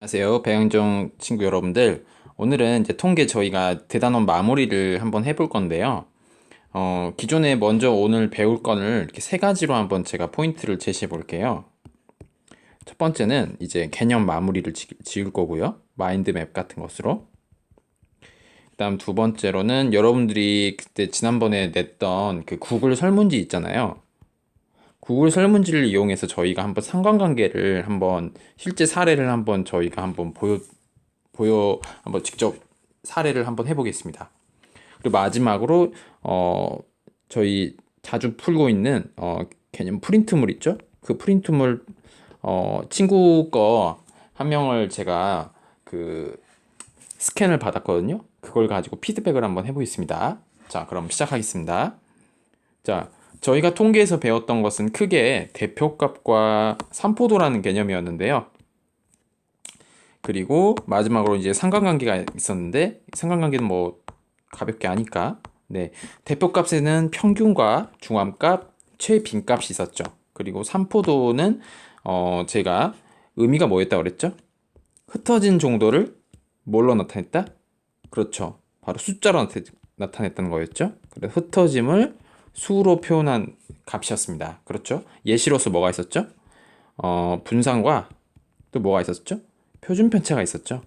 안녕하세요. 배양정 친구 여러분들. 오늘은 이제 통계 저희가 대단원 마무리를 한번 해볼 건데요. 기존에 먼저 오늘 배울 거를 이렇게 세 가지로 한번 제가 포인트를 제시해 볼게요. 첫 번째는 이제 개념 마무리를 지을 거고요. 마인드맵 같은 것으로. 그다음 두 번째로는 여러분들이 그때 지난번에 냈던 그 구글 설문지 있잖아요. 구글 설문지를 이용해서 저희가 한번 상관관계를 한번 실제 사례를 한번 저희가 한번 한번 직접 사례를 한번 해보겠습니다. 그리고 마지막으로 저희 자주 풀고 있는 개념 프린트물 있죠? 그 프린트물 친구 거 한 명을 제가 그 스캔을 받았거든요. 그걸 가지고 피드백을 한번 해보겠습니다. 자, 그럼 시작하겠습니다. 자, 저희가 통계에서 배웠던 것은 크게 대표값과 삼포도라는 개념이었는데요. 그리고 마지막으로 이제 상관관계가 있었는데 상관관계는 뭐 가볍게 아니까 네, 대표값에는 평균과 중함값, 최빈값이 있었죠. 그리고 삼포도는 제가 의미가 뭐였다고 그랬죠? 흩어진 정도를 뭘로 나타냈다? 그렇죠. 바로 숫자로 나타냈다는 거였죠. 그래서 흩어짐을 수로 표현한 값이었습니다. 그렇죠. 예시로서 뭐가 있었죠? 분산과 또 뭐가 있었죠? 표준 편차가 있었죠.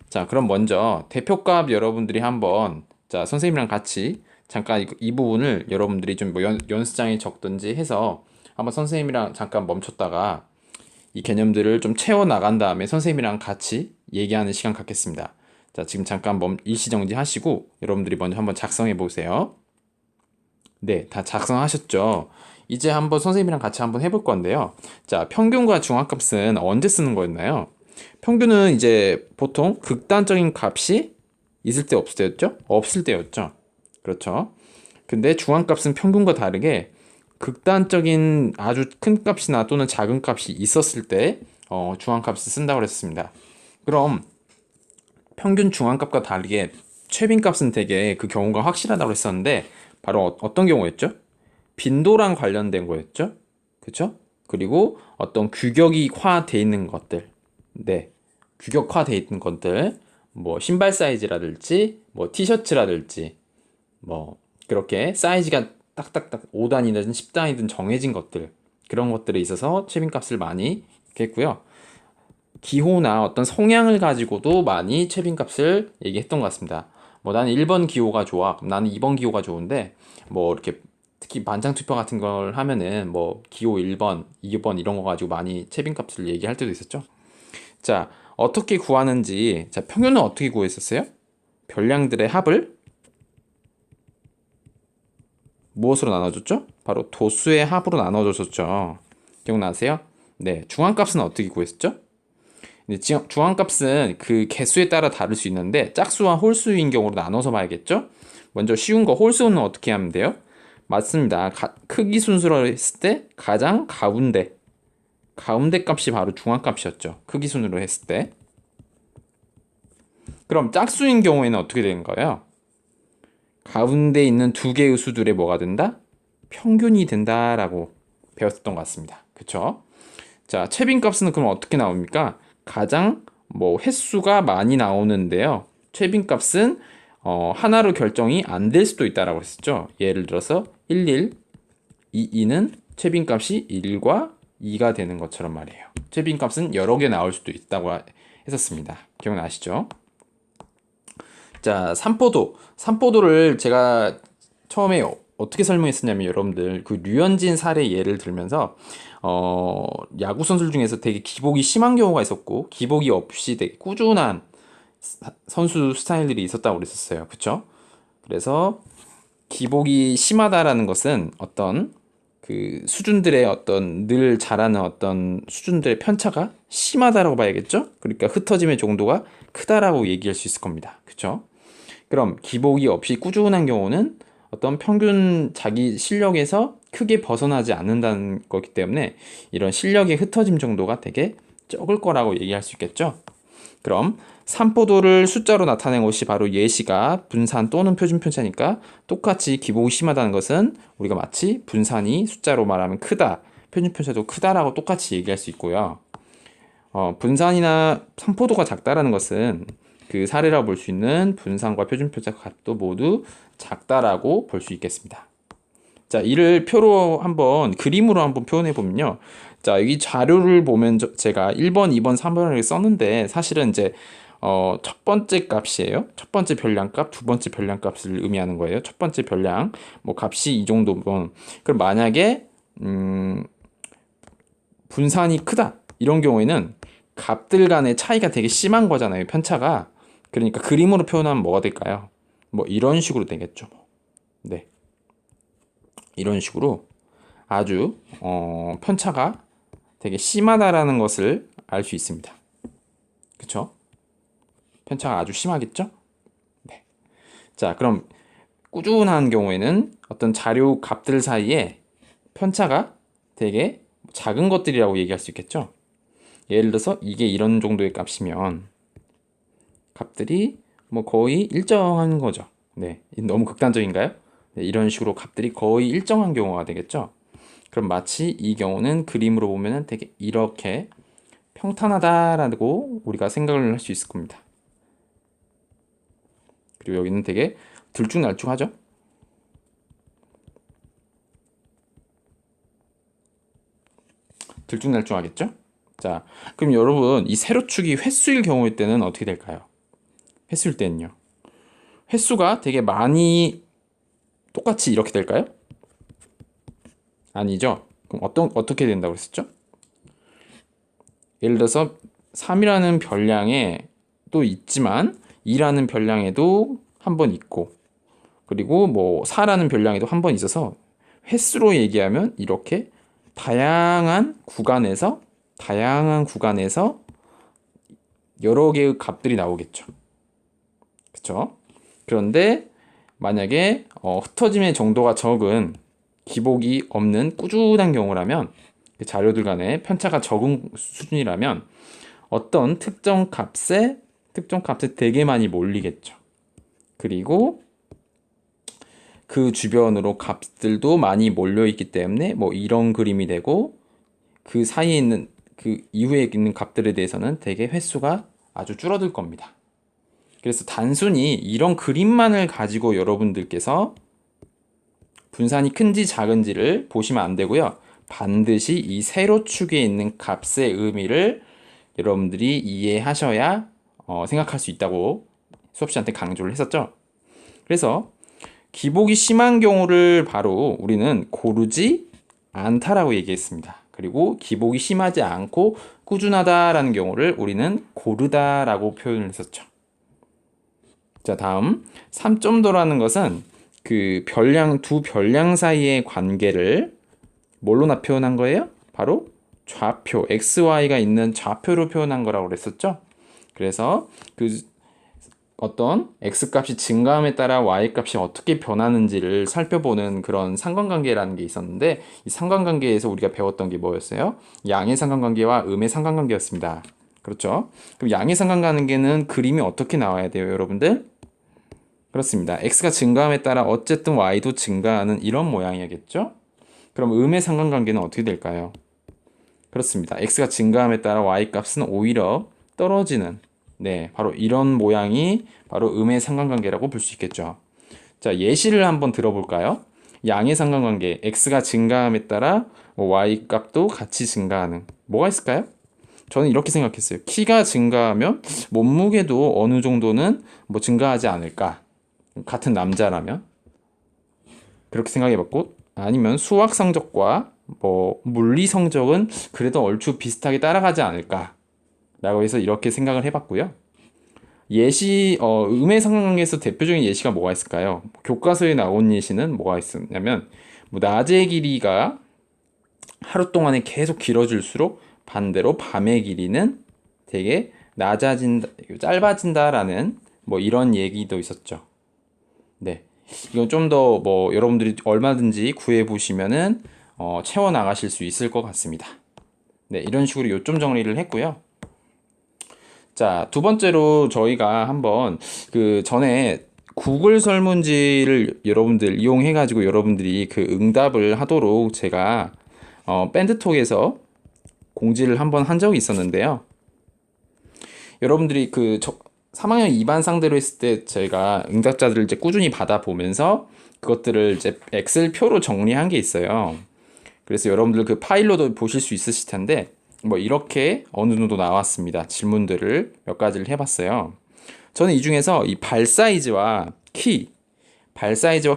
자, 그럼 먼저 대표값 여러분들이 한번 자, 선생님이랑 같이 잠깐 이 부분을 여러분들이 좀 뭐 연습장에 적든지 해서 한번 선생님이랑 잠깐 멈췄다가 이 개념들을 좀 채워 나간 다음에 선생님이랑 같이 얘기하는 시간 갖겠습니다. 자, 지금 잠깐 일시정지 하시고 여러분들이 먼저 한번 작성해 보세요. 네, 다 작성하셨죠? 이제 한번 선생님이랑 같이 한번 해볼 건데요. 자, 평균과 중앙값은 언제 쓰는 거였나요? 평균은 이제 보통 극단적인 값이 있을 때 없을 때였죠? 없을 때였죠. 그렇죠. 근데 중앙값은 평균과 다르게 극단적인 아주 큰 값이나 또는 작은 값이 있었을 때 중앙값을 쓴다고 그랬습니다. 그럼 평균 중앙값과 다르게 최빈값은 되게 그 경우가 확실하다고 했었는데 바로 어떤 경우였죠? 빈도랑 관련된 거였죠? 그쵸? 그리고 어떤 규격이화돼 있는 것들 네, 규격화돼 있는 것들 뭐 신발 사이즈라든지 뭐 티셔츠라든지 뭐 그렇게 사이즈가 딱딱딱 5단이든 10단이든 정해진 것들 그런 것들에 있어서 최빈값을 많이 했고요. 기호나 어떤 성향을 가지고도 많이 최빈값을 얘기했던 것 같습니다. 뭐 나는 1번 기호가 좋아. 그럼 나는 2번 기호가 좋은데 뭐 이렇게 특히 반장 투표 같은 걸 하면은 뭐 기호 1번, 2번 이런 거 가지고 많이 최빈값을 얘기할 때도 있었죠. 자, 어떻게 구하는지 자, 평균은 어떻게 구했었어요? 별량들의 합을 무엇으로 나눠줬죠? 바로 도수의 합으로 나눠줬었죠. 기억나세요? 네, 중앙값은 어떻게 구했었죠? 중앙값은 그 개수에 따라 다를 수 있는데 짝수와 홀수인 경우로 나눠서 봐야겠죠? 먼저 쉬운 거 홀수는 어떻게 하면 돼요? 맞습니다. 크기 순서로 했을 때 가장 가운데 값이 바로 중앙값이었죠. 크기 순으로 했을 때. 그럼 짝수인 경우에는 어떻게 되는 거예요? 가운데 있는 두 개의 수들의 뭐가 된다? 평균이 된다라고 배웠던 것 같습니다. 그쵸? 자, 최빈값은 그럼 어떻게 나옵니까? 가장 뭐 횟수가 많이 나오는데요. 최빈값은 하나로 결정이 안 될 수도 있다라고 했었죠. 예를 들어서 11, 22는 최빈값이 1과 2가 되는 것처럼 말이에요. 최빈값은 여러 개 나올 수도 있다고 했었습니다. 기억나시죠? 자, 삼포도를 제가 처음에 어떻게 설명했었냐면 여러분들 그 류현진 사례 예를 들면서 야구 선수 중에서 되게 기복이 심한 경우가 있었고 기복이 없이 되게 꾸준한 선수 스타일들이 있었다고 그랬었어요. 그쵸? 그래서 기복이 심하다라는 것은 어떤 그 수준들의 어떤 늘 잘하는 어떤 수준들의 편차가 심하다라고 봐야겠죠? 그러니까 흩어짐의 정도가 크다라고 얘기할 수 있을 겁니다. 그쵸? 그럼 기복이 없이 꾸준한 경우는 어떤 평균 자기 실력에서 크게 벗어나지 않는다는 거기 때문에 이런 실력의 흩어짐 정도가 되게 적을 거라고 얘기할 수 있겠죠. 그럼 산포도를 숫자로 나타낸 것이 바로 예시가 분산 또는 표준 편차니까 똑같이 기복이 심하다는 것은 우리가 마치 분산이 숫자로 말하면 크다, 표준 편차도 크다라고 똑같이 얘기할 수 있고요. 분산이나 산포도가 작다라는 것은 그 사례라고 볼 수 있는 분산과 표준편차 값도 모두 작다라고 볼 수 있겠습니다. 자, 이를 표로 한번 그림으로 한번 표현해 보면요. 자, 여기 자료를 보면 제가 1번, 2번, 3번을 썼는데 사실은 이제 첫 번째 값이에요. 첫 번째 별량값, 두 번째 별량값을 의미하는 거예요. 첫 번째 별량 뭐 값이 이 정도면 그럼 만약에 분산이 크다 이런 경우에는 값들 간의 차이가 되게 심한 거잖아요. 편차가. 그러니까 그림으로 표현하면 뭐가 될까요? 뭐 이런 식으로 되겠죠. 네. 이런 식으로 아주 편차가 되게 심하다라는 것을 알 수 있습니다. 그쵸? 편차가 아주 심하겠죠? 네. 자, 그럼 꾸준한 경우에는 어떤 자료 값들 사이에 편차가 되게 작은 것들이라고 얘기할 수 있겠죠? 예를 들어서 이게 이런 정도의 값이면 값들이 뭐 거의 일정한 거죠. 네. 너무 극단적인가요? 네, 이런 식으로 값들이 거의 일정한 경우가 되겠죠? 그럼 마치 이 경우는 그림으로 보면은 되게 이렇게 평탄하다라고 우리가 생각을 할 수 있을 겁니다. 그리고 여기는 되게 들쭉날쭉하죠? 들쭉날쭉하겠죠? 자, 그럼 여러분 이 세로축이 횟수일 경우일 때는 어떻게 될까요? 횟수일 때는요. 횟수가 되게 많이 똑같이 이렇게 될까요? 아니죠. 그럼 어떻게 된다고 그랬었죠? 예를 들어서 3이라는 별량에 또 있지만 2라는 별량에도 한 번 있고 그리고 뭐 4라는 별량에도 한 번 있어서 횟수로 얘기하면 이렇게 다양한 구간에서 여러 개의 값들이 나오겠죠. 그쵸? 그런데 만약에 흩어짐의 정도가 적은 기복이 없는 꾸준한 경우라면 그 자료들 간의 편차가 적은 수준이라면 어떤 특정 값에 되게 많이 몰리겠죠. 그리고 그 주변으로 값들도 많이 몰려 있기 때문에 뭐 이런 그림이 되고 그 사이에 있는 그 이후에 있는 값들에 대해서는 되게 횟수가 아주 줄어들 겁니다. 그래서 단순히 이런 그림만을 가지고 여러분들께서 분산이 큰지 작은지를 보시면 안 되고요. 반드시 이 세로축에 있는 값의 의미를 여러분들이 이해하셔야 생각할 수 있다고 수업시한테 강조를 했었죠. 그래서 기복이 심한 경우를 바로 우리는 고르지 않다라고 얘기했습니다. 그리고 기복이 심하지 않고 꾸준하다라는 경우를 우리는 고르다라고 표현을 했었죠. 자, 다음 3점도라는 것은 그 두 별량 사이의 관계를 뭘로 표현한 거예요? 바로 좌표, XY가 있는 좌표로 표현한 거라고 그랬었죠. 그래서 그 어떤 X값이 증가함에 따라 Y값이 어떻게 변하는지를 살펴보는 그런 상관관계라는 게 있었는데 이 상관관계에서 우리가 배웠던 게 뭐였어요? 양의 상관관계와 음의 상관관계였습니다. 그렇죠? 그럼 양의 상관관계는 그림이 어떻게 나와야 돼요, 여러분들? 그렇습니다. X가 증가함에 따라 어쨌든 Y도 증가하는 이런 모양이겠죠? 그럼 음의 상관관계는 어떻게 될까요? 그렇습니다. X가 증가함에 따라 Y값은 오히려 떨어지는 네, 바로 이런 모양이 바로 음의 상관관계라고 볼 수 있겠죠. 자, 예시를 한번 들어볼까요? 양의 상관관계, x가 증가함에 따라 y 값도 같이 증가하는 뭐가 있을까요? 저는 이렇게 생각했어요. 키가 증가하면 몸무게도 어느 정도는 뭐 증가하지 않을까? 같은 남자라면 그렇게 생각해봤고 아니면 수학 성적과 뭐 물리 성적은 그래도 얼추 비슷하게 따라가지 않을까? 라고 해서 이렇게 생각을 해봤고요. 예시, 음의 상관관계에서 대표적인 예시가 뭐가 있을까요? 교과서에 나온 예시는 뭐가 있었냐면, 뭐 낮의 길이가 하루 동안에 계속 길어질수록 반대로 밤의 길이는 되게 짧아진다라는 뭐 이런 얘기도 있었죠. 네. 이건 좀 더 뭐 여러분들이 얼마든지 구해보시면은, 채워 나가실 수 있을 것 같습니다. 네. 이런 식으로 요점 정리를 했고요. 자, 두 번째로 저희가 한번 그 전에 구글 설문지를 여러분들 이용해가지고 여러분들이 그 응답을 하도록 제가 밴드톡에서 공지를 한번 한 적이 있었는데요. 여러분들이 3학년 2반 상대로 했을 때 저희가 응답자들을 이제 꾸준히 받아보면서 그것들을 이제 엑셀 표로 정리한 게 있어요. 그래서 여러분들 그 파일로도 보실 수 있으실 텐데 뭐 이렇게 어느 정도 나왔습니다. 질문들을 몇 가지를 해봤어요. 저는 이 중에서 이 발 사이즈와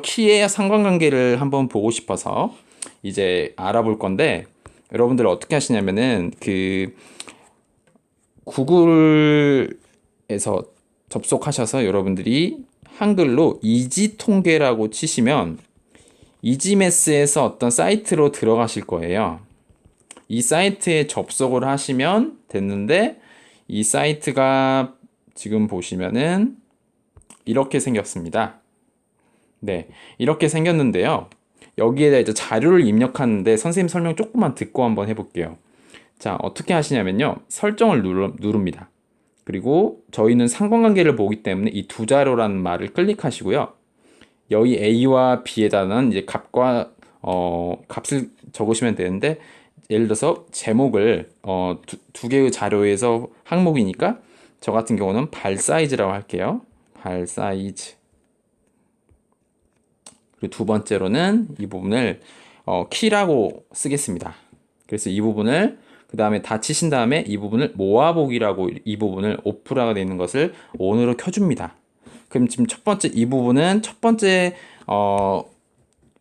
키의 상관관계를 한번 보고 싶어서 이제 알아볼 건데 여러분들 어떻게 하시냐면은 구글에서 접속하셔서 여러분들이 한글로 이지통계라고 치시면 이지메스에서 어떤 사이트로 들어가실 거예요. 이 사이트에 접속을 하시면 됐는데 이 사이트가 지금 보시면은 이렇게 생겼습니다. 네, 이렇게 생겼는데요. 여기에다 이제 자료를 입력하는데 선생님 설명 조금만 듣고 한번 해볼게요. 자, 어떻게 하시냐면요. 설정을 누릅니다. 그리고 저희는 상관관계를 보기 때문에 이 두 자료라는 말을 클릭하시고요. 여기 A와 B에다는 이제 값을 적으시면 되는데 예를 들어서 제목을 두 개의 자료에서 항목이니까 저 같은 경우는 발 사이즈라고 할게요. 발 사이즈. 그리고 두 번째로는 이 부분을 키라고 쓰겠습니다. 그래서 이 부분을 그 다음에 다 치신 다음에 이 부분을 모아보기라고 이 부분을 오프라가 되어 있는 것을 ON으로 켜줍니다. 그럼 지금 첫 번째 이 부분은 첫 번째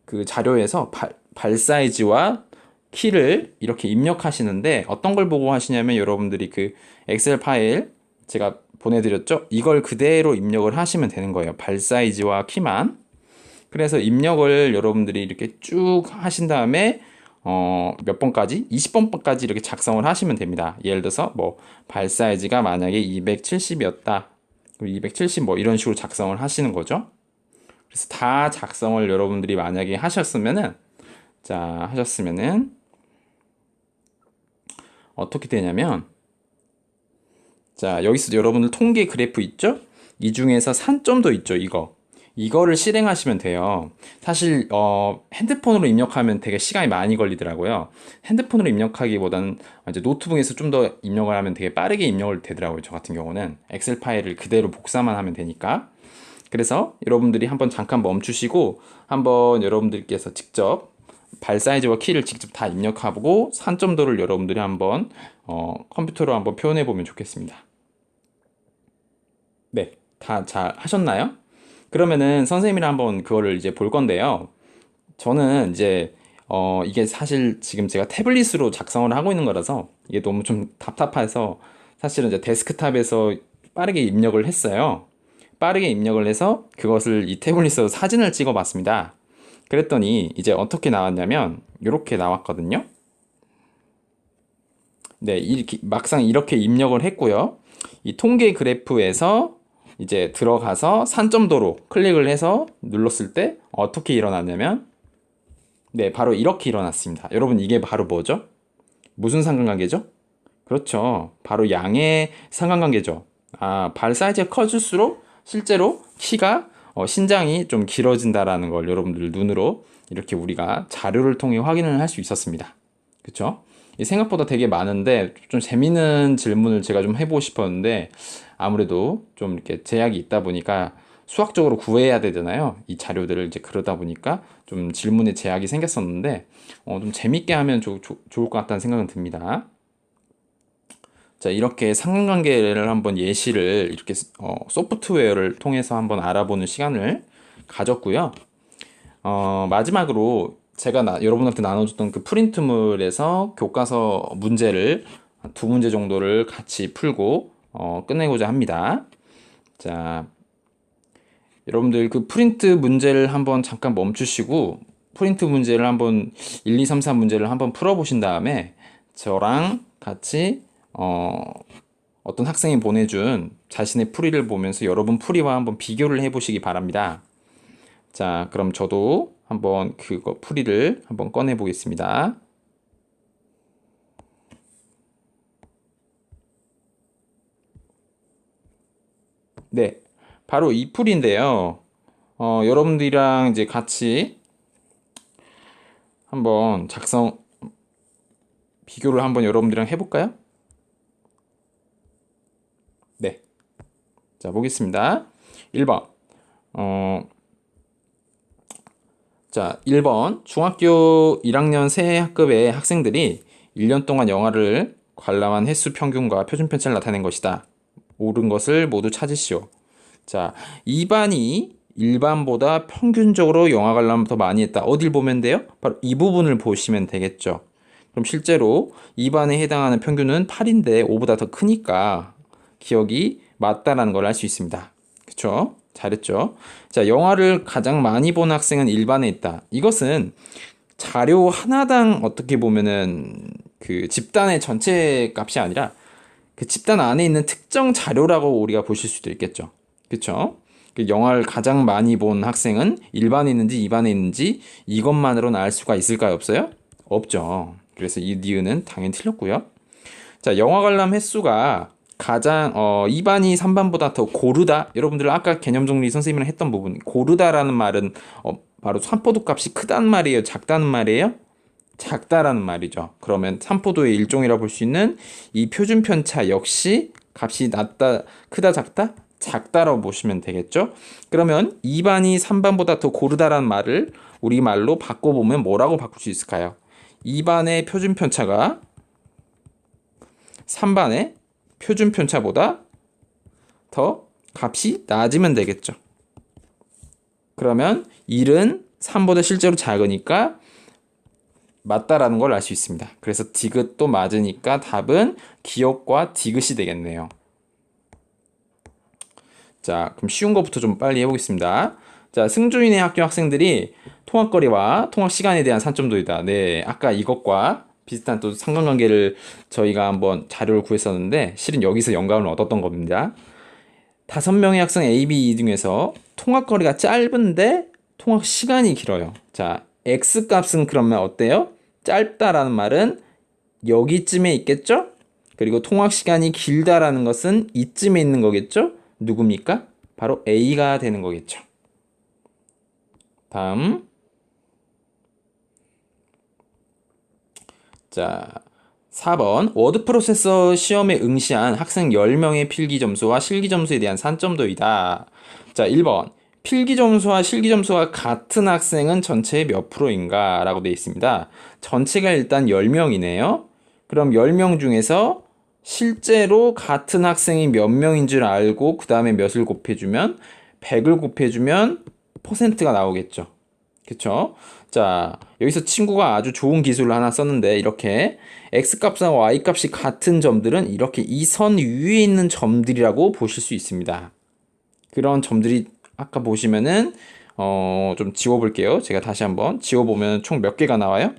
그 자료에서 발 사이즈와 키를 이렇게 입력하시는데 어떤 걸 보고 하시냐면 여러분들이 그 엑셀 파일 제가 보내드렸죠? 이걸 그대로 입력을 하시면 되는 거예요. 발 사이즈와 키만. 그래서 입력을 여러분들이 이렇게 쭉 하신 다음에 몇 번까지? 20번까지 이렇게 작성을 하시면 됩니다. 예를 들어서 뭐 발 사이즈가 만약에 270이었다. 270 뭐 이런 식으로 작성을 하시는 거죠. 그래서 다 작성을 여러분들이 만약에 하셨으면은 어떻게 되냐면 자, 여기서 여러분들 통계 그래프 있죠? 이 중에서 산점도 있죠, 이거를 실행하시면 돼요. 사실 핸드폰으로 입력하면 되게 시간이 많이 걸리더라고요. 핸드폰으로 입력하기보다는 이제 노트북에서 좀 더 입력을 하면 되게 빠르게 입력을 되더라고요. 저 같은 경우는 엑셀 파일을 그대로 복사만 하면 되니까. 그래서 여러분들이 한번 잠깐 멈추시고 한번 여러분들께서 직접 발 사이즈와 키를 직접 다 입력하고 산점도를 여러분들이 한번 컴퓨터로 한번 표현해 보면 좋겠습니다. 네, 다 잘 하셨나요? 그러면은 선생님이랑 한번 그거를 이제 볼 건데요. 저는 이제 이게 사실 지금 제가 태블릿으로 작성을 하고 있는 거라서 이게 너무 좀 답답해서 사실은 이제 데스크탑에서 빠르게 입력을 했어요. 빠르게 입력을 해서 그것을 이 태블릿으로 사진을 찍어 봤습니다. 그랬더니 이제 어떻게 나왔냐면 이렇게 나왔거든요. 네, 막상 이렇게 입력을 했고요. 이 통계 그래프에서 이제 들어가서 산점도로 클릭을 해서 눌렀을 때 어떻게 일어났냐면 네, 바로 이렇게 일어났습니다. 여러분 이게 바로 뭐죠? 무슨 상관관계죠? 그렇죠. 바로 양의 상관관계죠. 발 사이즈가 커질수록 실제로 키가 신장이 좀 길어진다라는 걸 여러분들 눈으로 이렇게 우리가 자료를 통해 확인을 할 수 있었습니다. 그렇죠? 생각보다 되게 많은데 좀 재밌는 질문을 제가 좀 해보고 싶었는데 아무래도 좀 이렇게 제약이 있다 보니까 수학적으로 구해야 되잖아요. 이 자료들을 이제 그러다 보니까 좀 질문에 제약이 생겼었는데 좀 재밌게 하면 좋을 것 같다는 생각은 듭니다. 자, 이렇게 상관관계를 한번 예시를 이렇게 소프트웨어를 통해서 한번 알아보는 시간을 가졌고요. 마지막으로 제가 여러분한테 나눠줬던 그 프린트물에서 교과서 문제를 두 문제 정도를 같이 풀고 끝내고자 합니다. 자, 여러분들 그 프린트 문제를 한번 잠깐 멈추시고 프린트 문제를 한번 1, 2, 3, 4 문제를 한번 풀어보신 다음에 저랑 같이 어떤 학생이 보내준 자신의 풀이를 보면서 여러분 풀이와 한번 비교를 해보시기 바랍니다. 자, 그럼 저도 한번 그거 풀이를 한번 꺼내 보겠습니다. 네, 바로 이 풀인데요. 여러분들이랑 이제 같이 한번 비교를 한번 여러분들이랑 해볼까요? 네. 자, 보겠습니다. 1번. 자, 1번. 중학교 1학년 새 학급의 학생들이 1년 동안 영화를 관람한 횟수 평균과 표준 편차를 나타낸 것이다. 옳은 것을 모두 찾으시오. 자, 2반이 1반보다 평균적으로 영화 관람을 더 많이 했다. 어딜 보면 돼요? 바로 이 부분을 보시면 되겠죠. 그럼 실제로 2반에 해당하는 평균은 8인데 5보다 더 크니까 기억이 맞다라는 걸 알 수 있습니다. 그쵸? 잘했죠? 자, 영화를 가장 많이 본 학생은 1반에 있다. 이것은 자료 하나당 어떻게 보면은 그 집단의 전체 값이 아니라 그 집단 안에 있는 특정 자료라고 우리가 보실 수도 있겠죠. 그쵸? 그 영화를 가장 많이 본 학생은 1반에 있는지 2반에 있는지 이것만으로는 알 수가 있을까요? 없어요? 없죠. 그래서 이 니은은 당연히 틀렸고요. 자, 영화 관람 횟수가 가장 2반이 3반보다 더 고르다. 여러분들 아까 개념 정리 선생님이랑 했던 부분. 고르다라는 말은 바로 산포도 값이 크다는 말이에요, 작다는 말이에요? 작다라는 말이죠. 그러면 산포도의 일종이라 볼 수 있는 이 표준 편차 역시 값이 낮다, 크다, 작다? 작다라고 보시면 되겠죠. 그러면 2반이 3반보다 더 고르다라는 말을 우리말로 바꿔보면 뭐라고 바꿀 수 있을까요? 2반의 표준 편차가 3반의 표준 편차보다 더 값이 낮으면 되겠죠. 그러면 1은 3보다 실제로 작으니까 맞다라는 걸 알 수 있습니다. 그래서 디귿도 맞으니까 답은 기역과 디귿이 되겠네요. 자, 그럼 쉬운 것부터 좀 빨리 해보겠습니다. 자, 승준이네 학교 학생들이 통학거리와 통학시간에 대한 산점도이다. 네, 아까 이것과 비슷한 또 상관관계를 저희가 한번 자료를 구했었는데 실은 여기서 영감을 얻었던 겁니다. 5명의 학생 A, B, E 중에서 통학거리가 짧은데 통학시간이 길어요. 자, X값은 그러면 어때요? 짧다라는 말은 여기쯤에 있겠죠? 그리고 통학시간이 길다라는 것은 이쯤에 있는 거겠죠? 누굽니까? 바로 A가 되는 거겠죠. 다음. 자, 4번. 워드 프로세서 시험에 응시한 학생 10명의 필기 점수와 실기 점수에 대한 산점도이다. 자, 1번. 필기 점수와 실기 점수가 같은 학생은 전체의 몇 프로인가? 라고 되어 있습니다. 전체가 일단 10명이네요. 그럼 10명 중에서 실제로 같은 학생이 몇 명인 줄 알고 그 다음에 몇을 곱해주면 100을 곱해주면 퍼센트가 나오겠죠. 그쵸? 자, 여기서 친구가 아주 좋은 기술을 하나 썼는데 이렇게 x값과 y값이 같은 점들은 이렇게 이 선 위에 있는 점들이라고 보실 수 있습니다. 그런 점들이 아까 보시면은 좀 지워볼게요. 제가 다시 한번 지워보면 총 몇 개가 나와요?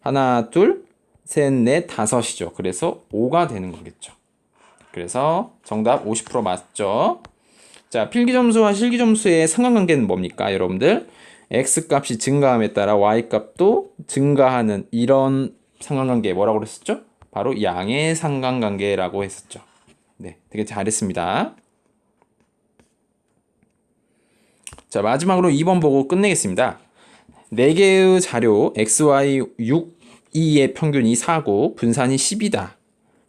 하나, 둘, 셋, 넷, 다섯이죠. 그래서 5가 되는 거겠죠. 그래서 정답 50% 맞죠? 자, 필기 점수와 실기 점수의 상관관계는 뭡니까, 여러분들? x값이 증가함에 따라 y값도 증가하는 이런 상관관계 뭐라고 그랬었죠? 바로 양의 상관관계라고 했었죠. 네, 되게 잘했습니다. 자, 마지막으로 2번 보고 끝내겠습니다. 4개의 자료 x, y, 6, 2의 평균이 4고 분산이 10이다.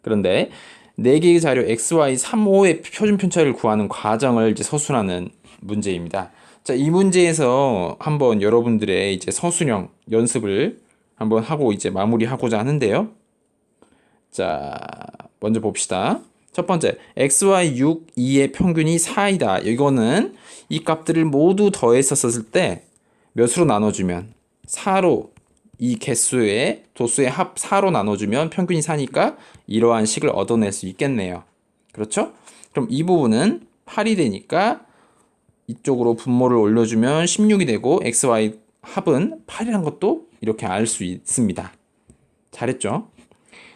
그런데 4개의 자료 x, y, 3, 5의 표준 편차를 구하는 과정을 이제 서술하는 문제입니다. 자, 이 문제에서 한번 여러분들의 이제 서술형 연습을 한번 하고 이제 마무리하고자 하는데요. 자, 먼저 봅시다. 첫 번째, x, y, 6, 2의 평균이 4이다. 이거는 이 값들을 모두 더했었을 때 몇으로 나눠주면 4로 이 개수의 도수의 합 4로 나눠주면 평균이 4니까 이러한 식을 얻어낼 수 있겠네요. 그렇죠? 그럼 이 부분은 8이 되니까 이쪽으로 분모를 올려주면 16이 되고 x, y 합은 8이라는 것도 이렇게 알 수 있습니다. 잘했죠?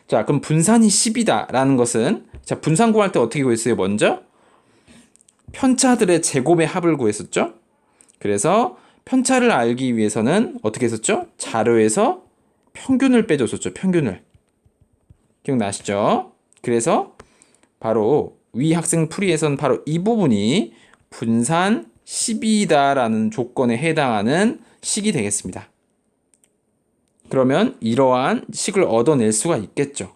자, 그럼 분산이 10이다 라는 것은 자, 분산 구할 때 어떻게 구했어요? 먼저 편차들의 제곱의 합을 구했었죠? 그래서 편차를 알기 위해서는 어떻게 했었죠? 자료에서 평균을 빼줬었죠. 평균을. 기억나시죠? 그래서 바로 위 학생 풀이에서는 바로 이 부분이 분산 10이다라는 조건에 해당하는 식이 되겠습니다. 그러면 이러한 식을 얻어낼 수가 있겠죠.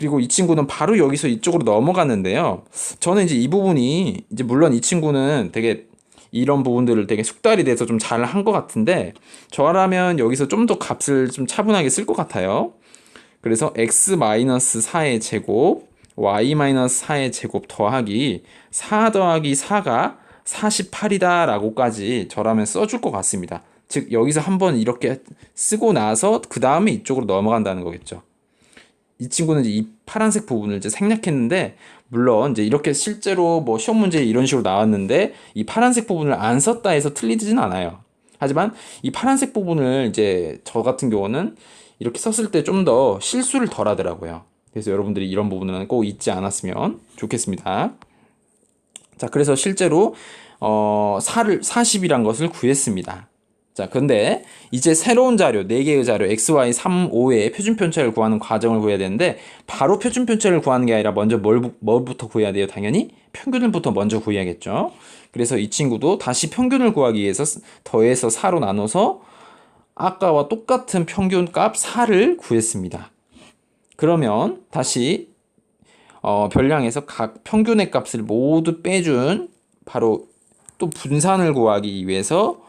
그리고 이 친구는 바로 여기서 이쪽으로 넘어갔는데요. 저는 이제 이 부분이 이제 물론 이 친구는 되게 이런 부분들을 되게 숙달이 돼서 좀 잘 한 것 같은데 저라면 여기서 좀 더 값을 좀 차분하게 쓸 것 같아요. 그래서 x-4의 제곱 y-4의 제곱 더하기 4 더하기 4가 48이다 라고까지 저라면 써줄 것 같습니다. 즉 여기서 한번 이렇게 쓰고 나서 그 다음에 이쪽으로 넘어간다는 거겠죠. 이 친구는 이제 이 파란색 부분을 이제 생략했는데 물론 이제 이렇게 실제로 뭐 시험 문제에 이런 식으로 나왔는데 이 파란색 부분을 안 썼다 해서 틀리지는 않아요. 하지만 이 파란색 부분을 이제 저 같은 경우는 이렇게 썼을 때 좀 더 실수를 덜 하더라고요. 그래서 여러분들이 이런 부분은 꼭 잊지 않았으면 좋겠습니다. 자, 그래서 실제로 40이란 것을 구했습니다. 자, 근데 이제 새로운 자료, 4개의 자료, x, y, 3, 5의 표준 편차를 구하는 과정을 구해야 되는데 바로 표준 편차를 구하는 게 아니라 먼저 뭘부터 구해야 돼요? 당연히 평균을부터 먼저 구해야겠죠. 그래서 이 친구도 다시 평균을 구하기 위해서 더해서 4로 나눠서 아까와 똑같은 평균값 4를 구했습니다. 그러면 다시 별량에서 각 평균의 값을 모두 빼준 바로 또 분산을 구하기 위해서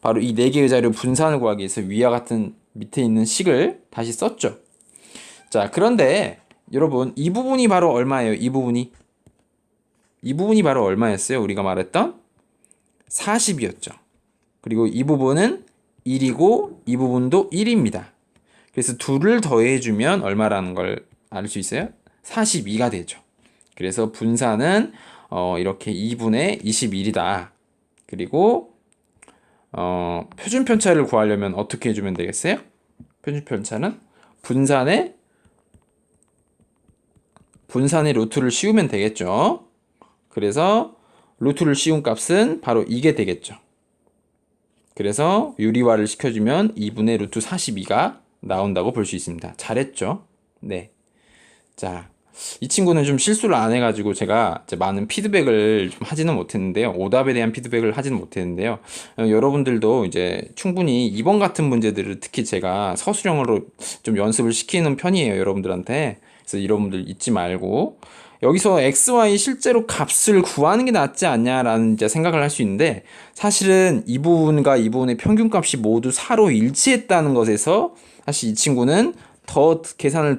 바로 이 4개의 자료 분산을 구하기 위해서 위와 같은 밑에 있는 식을 다시 썼죠. 자, 그런데 여러분 이 부분이 바로 얼마예요? 이 부분이 바로 얼마였어요? 우리가 말했던 40이었죠. 그리고 이 부분은 1이고 이 부분도 1입니다. 그래서 둘을 더해주면 얼마라는 걸 알 수 있어요? 42가 되죠. 그래서 분산은 이렇게 2분의 21이다. 그리고 표준 편차를 구하려면 어떻게 해주면 되겠어요? 표준 편차는 분산의 루트를 씌우면 되겠죠. 그래서 루트를 씌운 값은 바로 이게 되겠죠. 그래서 유리화를 시켜주면 2분의 루트 42가 나온다고 볼 수 있습니다. 잘했죠? 네. 자, 이 친구는 좀 실수를 안 해가지고 제가 이제 많은 피드백을 좀 하지는 못했는데요. 오답에 대한 피드백을 하지는 못했는데요. 여러분들도 이제 충분히 이번 같은 문제들을 특히 제가 서술형으로 좀 연습을 시키는 편이에요. 여러분들한테. 그래서 여러분들 잊지 말고 여기서 x, y 실제로 값을 구하는 게 낫지 않냐라는 이제 생각을 할 수 있는데 사실은 이 부분과 이 부분의 평균값이 모두 4로 일치했다는 것에서 사실 이 친구는 더 계산을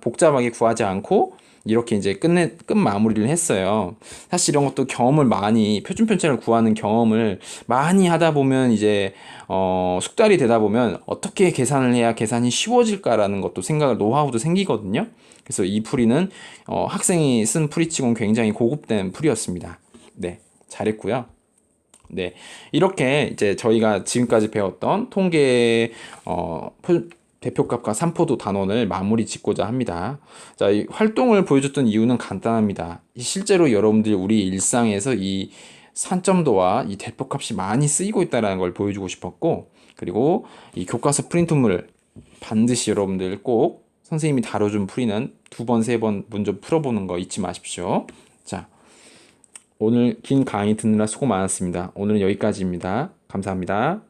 복잡하게 구하지 않고 이렇게 이제 끝 마무리를 했어요. 사실 이런 것도 경험을 많이 표준 편차를 구하는 경험을 많이 하다 보면 이제 숙달이 되다 보면 어떻게 계산을 해야 계산이 쉬워질까라는 것도 노하우도 생기거든요. 그래서 이 풀이는 학생이 쓴 풀이치고는 굉장히 고급된 풀이었습니다. 네, 잘했고요. 네, 이렇게 이제 저희가 지금까지 배웠던 통계 대표값과 삼포도 단원을 마무리 짓고자 합니다. 자, 이 활동을 보여줬던 이유는 간단합니다. 실제로 여러분들이 우리 일상에서 이 산점도와 이 대표값이 많이 쓰이고 있다는 걸 보여주고 싶었고, 그리고 이 교과서 프린트물 반드시 여러분들 꼭 선생님이 다뤄준 풀이는 2번, 3번 먼저 풀어보는 거 잊지 마십시오. 자, 오늘 긴 강의 듣느라 수고 많았습니다. 오늘은 여기까지입니다. 감사합니다.